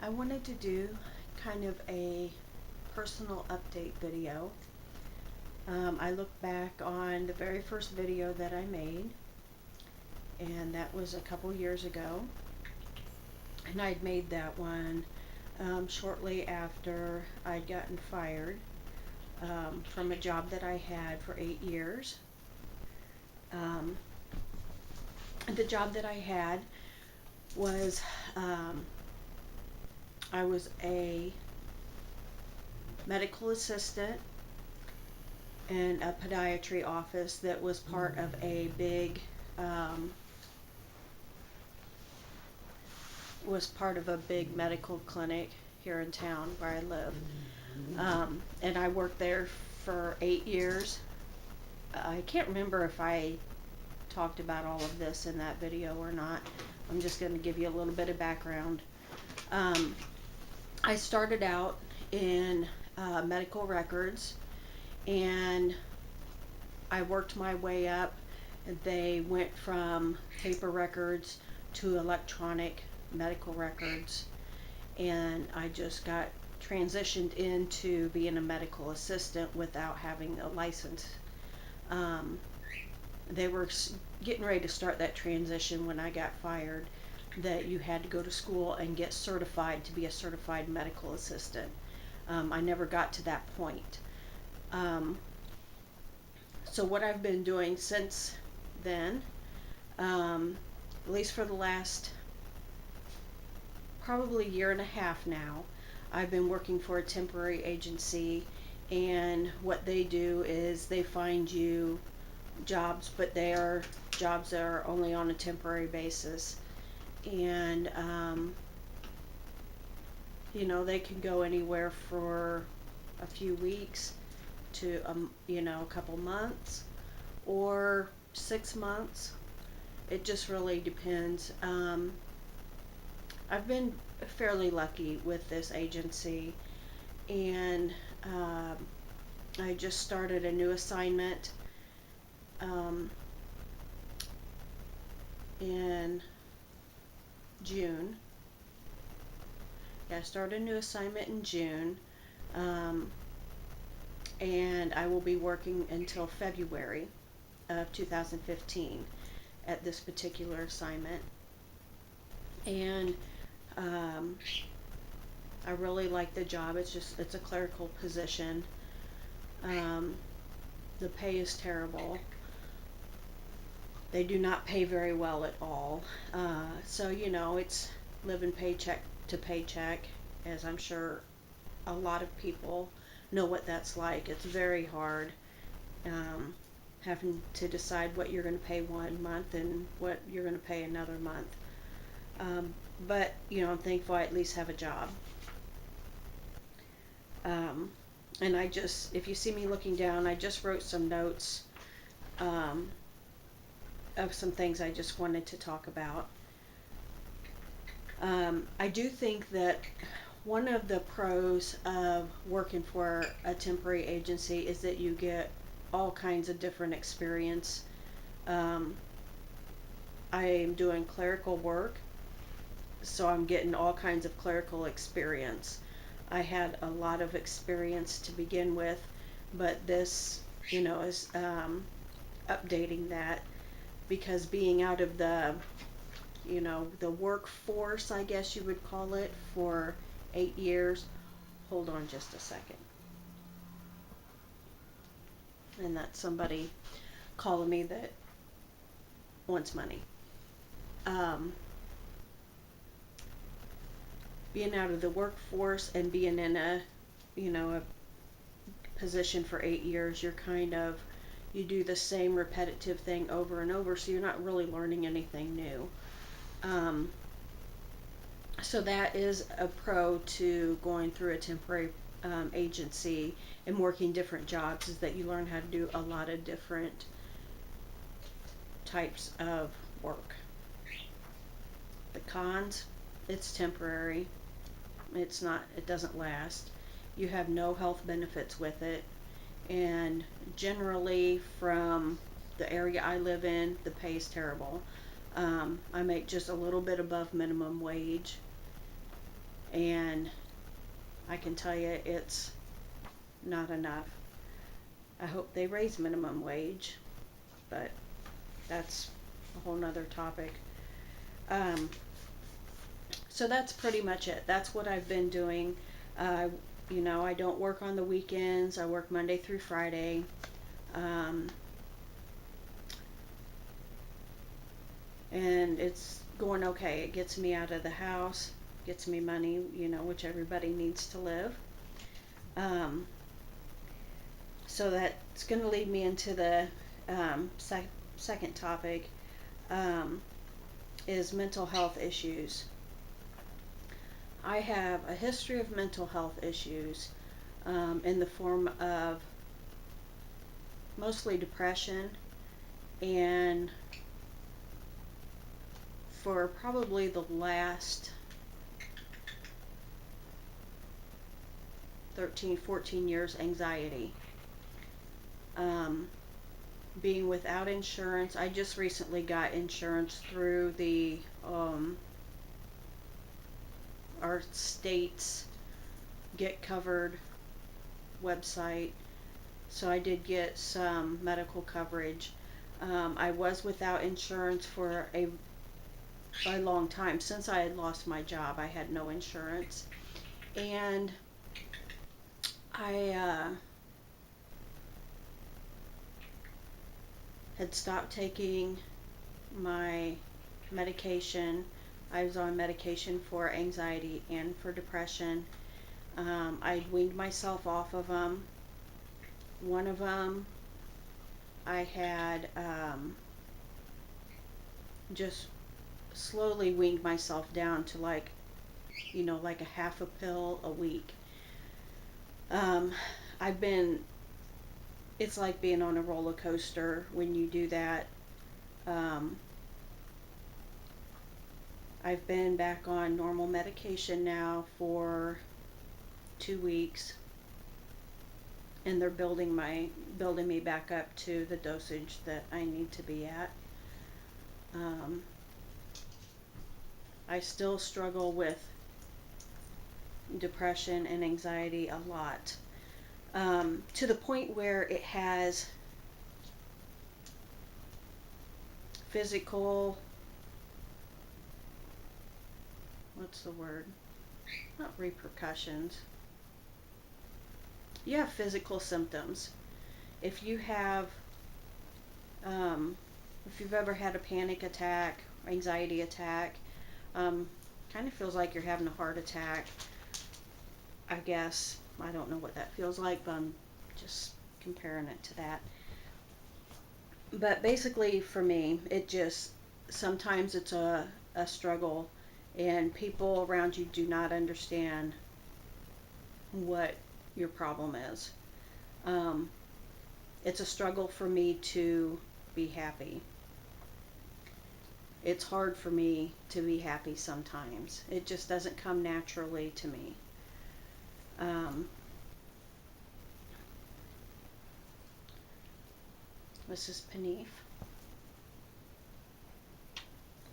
I wanted to do kind of a personal update video. I look back on the very first video that I made, and that was a couple years ago. And I'd made that one shortly after I'd gotten fired from a job that I had for 8 years. Um, the job that I had was I was a medical assistant in a podiatry office that was part of a big medical clinic here in town where I live. And I worked there for 8 years. I can't remember if I talked about all of this in that video or not. I'm just going to give you a little bit of background. I started out in medical records, and I worked my way up. They went from paper records to electronic medical records, and I just got transitioned into being a medical assistant without having a license. They were getting ready to start that transition when I got fired, that you had to go to school and get certified to be a certified medical assistant. I never got to that point. So what I've been doing since then, at least for the last probably year and a half now, I've been working for a temporary agency, and what they do is they find you jobs, but they are jobs that are only on a temporary basis. And they can go anywhere for a few weeks to a couple months or 6 months. It just really depends. I've been fairly lucky with this agency, and I just started a new assignment in June. Yeah, I started a new assignment in June, and I will be working until February of 2015 at this particular assignment. And I really like the job. It's a clerical position. The pay is terrible. They do not pay very well at all. So it's living paycheck to paycheck, as I'm sure a lot of people know what that's like. It's very hard, having to decide what you're going to pay one month and what you're going to pay another month. But I'm thankful I at least have a job. And if you see me looking down, I just wrote some notes of some things I just wanted to talk about. I do think that one of the pros of working for a temporary agency is that you get all kinds of different experience. I am doing clerical work, so I'm getting all kinds of clerical experience. I had a lot of experience to begin with, but this, is updating that, because being out of the workforce, I guess you would call it, for 8 years. Hold on just a second. And that's somebody calling me that wants money. Being out of the workforce and being in a position for 8 years, you do the same repetitive thing over and over, so you're not really learning anything new. So that is a pro to going through a temporary agency and working different jobs, is that you learn how to do a lot of different types of work. The cons: it's temporary. It doesn't last. You have no health benefits with it. And generally, from the area I live in, the pay is terrible. I make just a little bit above minimum wage. and I can tell you it's not enough. I hope they raise minimum wage, but that's a whole nother topic. Um, so that's pretty much it. That's what I've been doing. Uh, I don't work on the weekends. I work Monday through Friday. Um, and it's going okay. It gets me out of the house, gets me money, which everybody needs to live. Um, so that's going to lead me into the second topic, um, is mental health issues. I have a history of mental health issues, in the form of mostly depression, and for probably the last 13, 14 years, anxiety. Um, Being without insurance, I just recently got insurance through our state's Get Covered website. So I did get some medical coverage. I was without insurance for a long time. Since I had lost my job, I had no insurance. And I had stopped taking my medication. I was on medication for anxiety and for depression. I'd weaned myself off of them. One of them, I had just slowly weaned myself down to like a half a pill a week. Um, I've been, it's like being on a roller coaster when you do that. Um, I've been back on normal medication now for 2 weeks, and they're building me back up to the dosage that I need to be at. Um, I still struggle with depression and anxiety a lot, to the point where it has physical, what's the word? Not repercussions. You have physical symptoms. If you have, if you've ever had a panic attack, anxiety attack, kind of feels like you're having a heart attack, I guess. I don't know what that feels like, but I'm just comparing it to that. But basically, for me, sometimes it's a struggle, and people around you do not understand what your problem is. Um, it's a struggle for me to be happy. It's hard for me to be happy sometimes. It just doesn't come naturally to me. Um, this is Panif.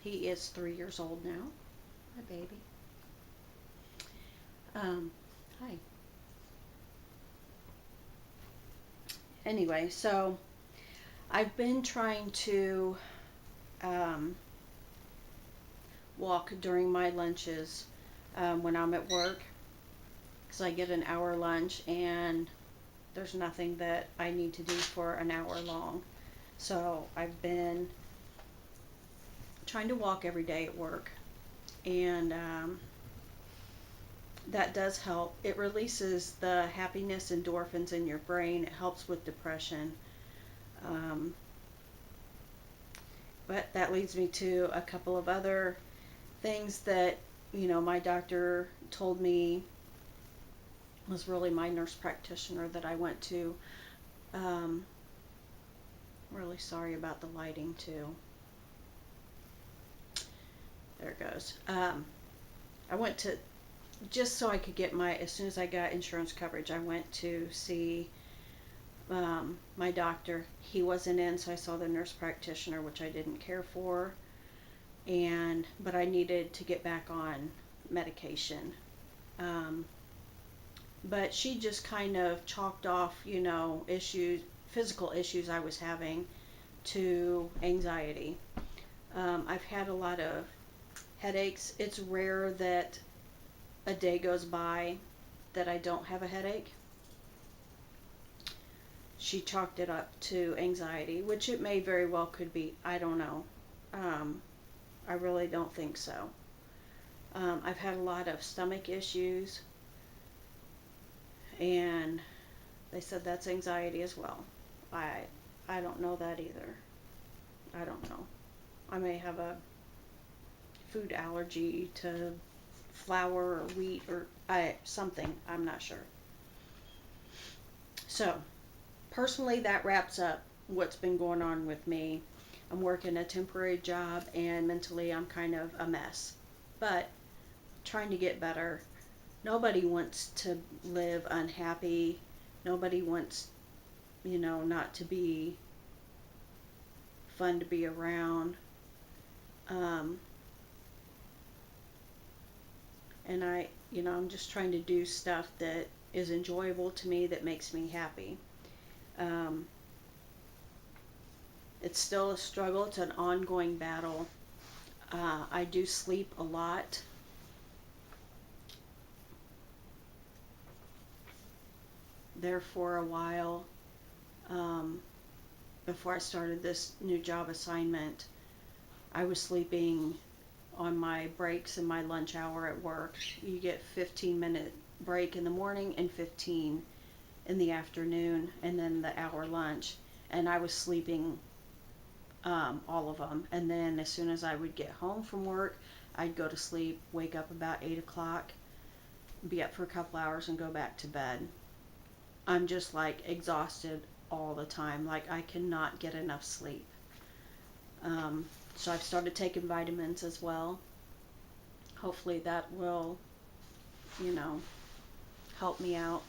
He is 3 years old now. Hi, baby. Hi. Anyway, so I've been trying to walk during my lunches, when I'm at work, because I get an hour lunch, and there's nothing that I need to do for an hour long. So I've been trying to walk every day at work, and that does help. It releases the happiness endorphins in your brain. It helps with depression. Um, but that leads me to a couple of other things that, my doctor told me, was really my nurse practitioner that I went to. Really sorry about the lighting too. There it goes. I went to, just so I could get as soon as I got insurance coverage, I went to see my doctor. He wasn't in, so I saw the nurse practitioner, which I didn't care for, but I needed to get back on medication. Um, but she just kind of chalked off, issues, physical issues I was having to anxiety. I've had a lot of headaches. It's rare that a day goes by that I don't have a headache. She chalked it up to anxiety, which it may very well could be. I don't know. Um, I really don't think so. I've had a lot of stomach issues, and they said that's anxiety as well. I I don't know that either. I don't know. I may have a food allergy to flour or wheat or something. I'm not sure. So, personally, that wraps up what's been going on with me. I'm working a temporary job, and mentally, I'm kind of a mess. But trying to get better. Nobody wants to live unhappy. Nobody wants, not to be fun to be around. Um, and I'm just trying to do stuff that is enjoyable to me, that makes me happy. Um, it's still a struggle. It's an ongoing battle. I do sleep a lot. There for a while, um, before I started this new job assignment, I was sleeping on my breaks and my lunch hour at work. You get 15-minute break in the morning and 15 in the afternoon, and then the hour lunch. And I was sleeping all of them. And then as soon as I would get home from work, I'd go to sleep, wake up about 8 o'clock, be up for a couple hours, and go back to bed. I'm just like exhausted all the time. Like I cannot get enough sleep. So I've started taking vitamins as well. Hopefully that will, you know, help me out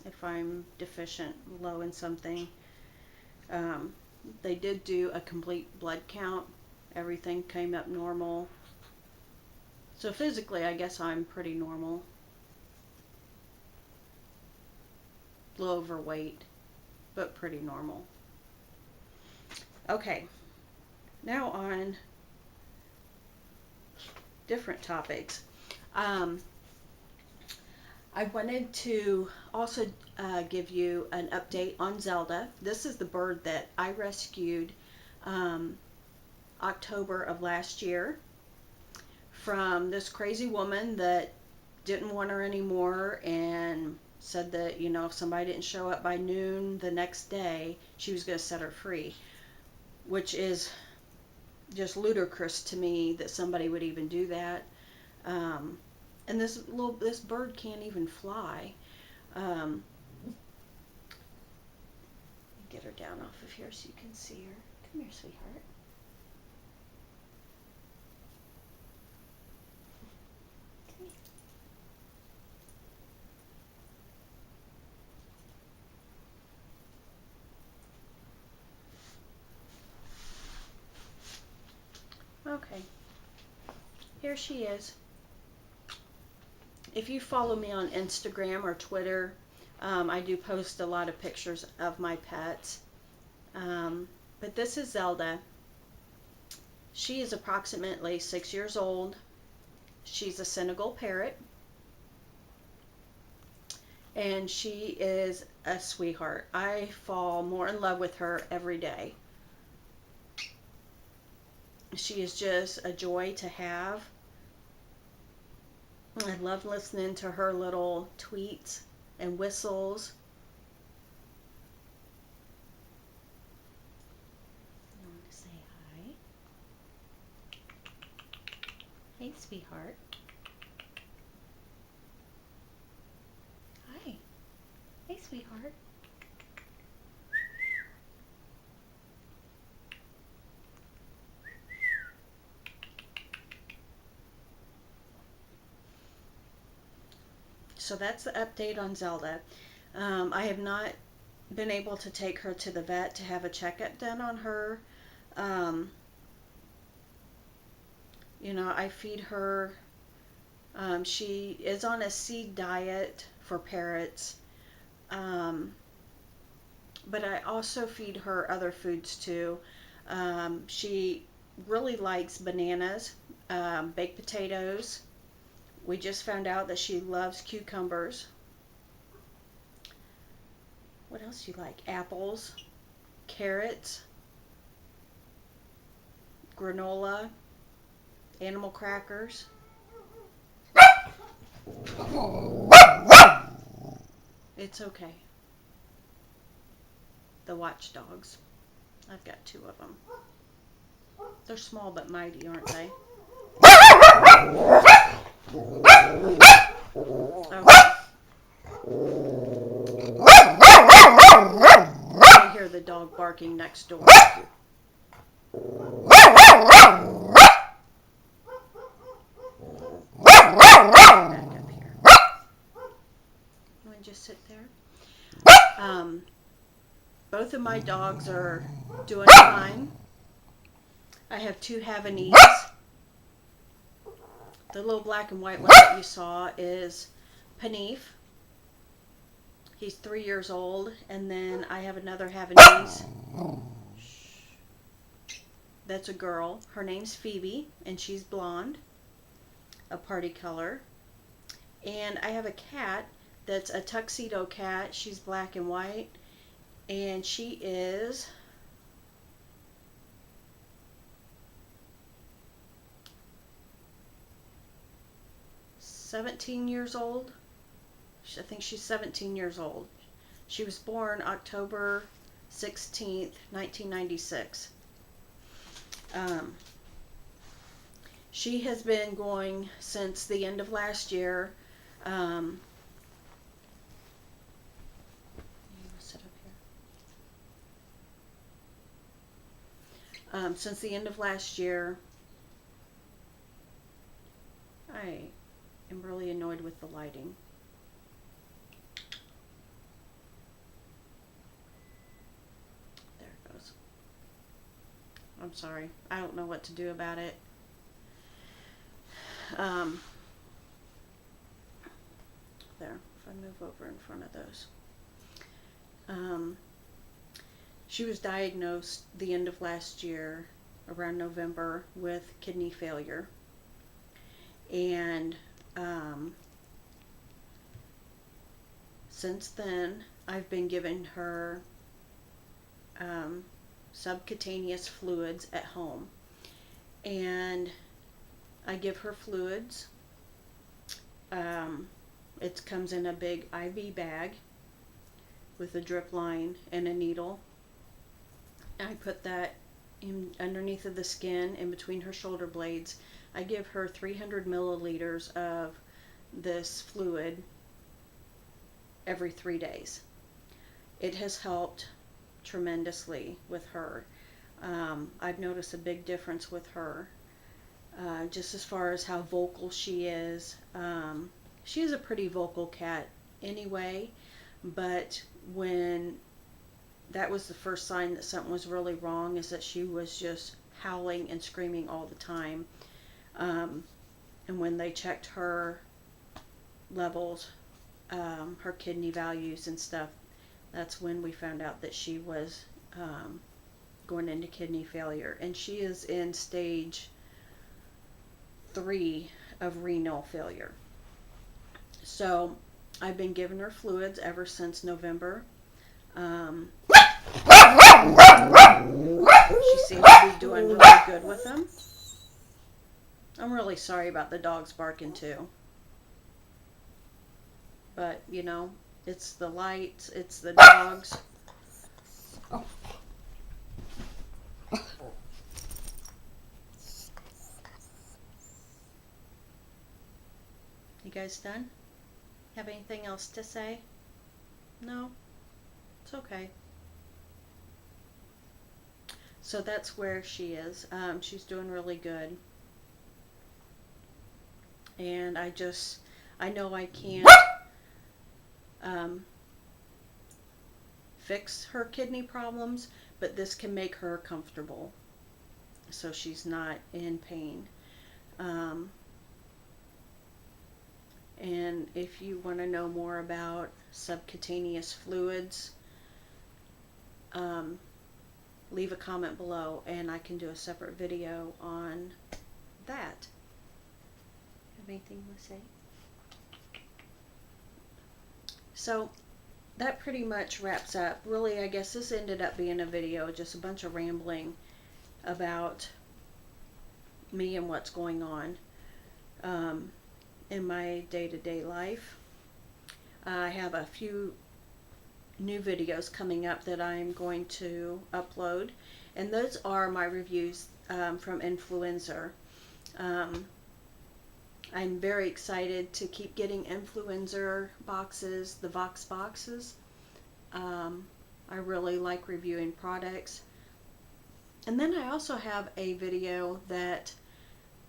if I'm deficient, low in something. Um, they did do a complete blood count. Everything came up normal. So physically, I guess I'm pretty normal. A little overweight, but pretty normal. Okay, now on different topics. Um, I wanted to also give you an update on Zelda. This is the bird that I rescued um, October of last year from this crazy woman that didn't want her anymore and said that, if somebody didn't show up by noon the next day, she was going to set her free, which is just ludicrous to me that somebody would even do that. And this bird can't even fly. Um, get her down off of here so you can see her. Come here, sweetheart. Come here. Okay, here she is. If you follow me on Instagram or Twitter, I do post a lot of pictures of my pets. But this is Zelda. She is approximately 6 years old. She's a Senegal parrot. And she is a sweetheart. I fall more in love with her every day. She is just a joy to have. I love listening to her little tweets and whistles. You want to say hi? Hey, sweetheart. Hi. Hey, sweetheart. So that's the update on Zelda. I have not been able to take her to the vet to have a checkup done on her. Um, I feed her She is on a seed diet for parrots, um, but I also feed her other foods too. She really likes bananas, baked potatoes. We just found out that she loves cucumbers. What else do you like? Apples, carrots, granola, animal crackers. It's okay. The watchdogs. I've got two of them. They're small but mighty, aren't they? Okay. I hear the dog barking next door. Back up here. You want to just sit there? Both of my dogs are doing fine. I have two Havanese. The little black and white one that you saw is Panif. He's 3 years old. And then I have another Havanese. That's a girl. Her name's Phoebe, and she's blonde, a party color. And I have a cat that's a tuxedo cat. She's black and white, and she is 17 years old. I think she's 17 years old. She was born October 16th, 1996. She has been going since the end of last year. Sit up here. Since the end of last year, I am really annoyed with the lighting. There it goes. I'm sorry. I don't know what to do about it. There, if I move over in front of those. She was diagnosed the end of last year, around November, with kidney failure. And since then, I've been giving her subcutaneous fluids at home. And I give her fluids. It comes in a big IV bag with a drip line and a needle. I put that in underneath of the skin, in between her shoulder blades. I give her 300 milliliters of this fluid every 3 days. It has helped tremendously with her. I've noticed a big difference with her. Just as far as how vocal she is. She is a pretty vocal cat anyway, but when that was the first sign that something was really wrong, is that she was just howling and screaming all the time. And when they checked her levels, her kidney values and stuff, that's when we found out that she was going into kidney failure. And she is in stage 3 of renal failure. So I've been giving her fluids ever since November. She seems to be doing really good with them. I'm really sorry about the dogs barking too. But, you know, it's the lights, it's the dogs. You guys done? Have anything else to say? No? It's okay. So that's where she is. She's doing really good. And I know I can't fix her kidney problems, but this can make her comfortable so she's not in pain. And if you want to know more about subcutaneous fluids, leave a comment below and I can do a separate video on that. Have anything to say? So that pretty much wraps up. Really, I guess this ended up being a video, just a bunch of rambling about me and what's going on in my day-to-day life. I have a few new videos coming up that I'm going to upload, and those are my reviews from Influencer. I'm very excited to keep getting Influencer boxes, the Vox boxes. I really like reviewing products. And then I also have a video that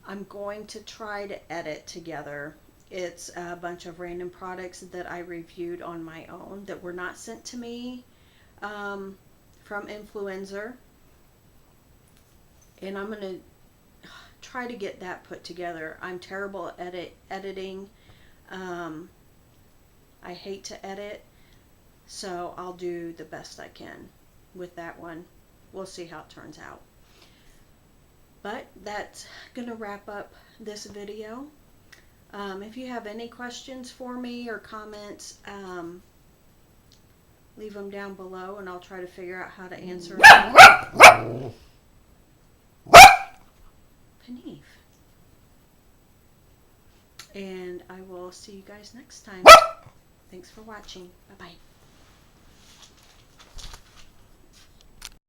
I'm going to try to edit together. It's a bunch of random products that I reviewed on my own that were not sent to me from Influencer. And I'm going to try to get that put together. I'm terrible at editing. I hate to edit, so I'll do the best I can with that one. We'll see how it turns out. But that's going to wrap up this video. If you have any questions for me or comments, leave them down below and I'll try to figure out how to answer them. Paneve. And I will see you guys next time. Thanks for watching. Bye-bye.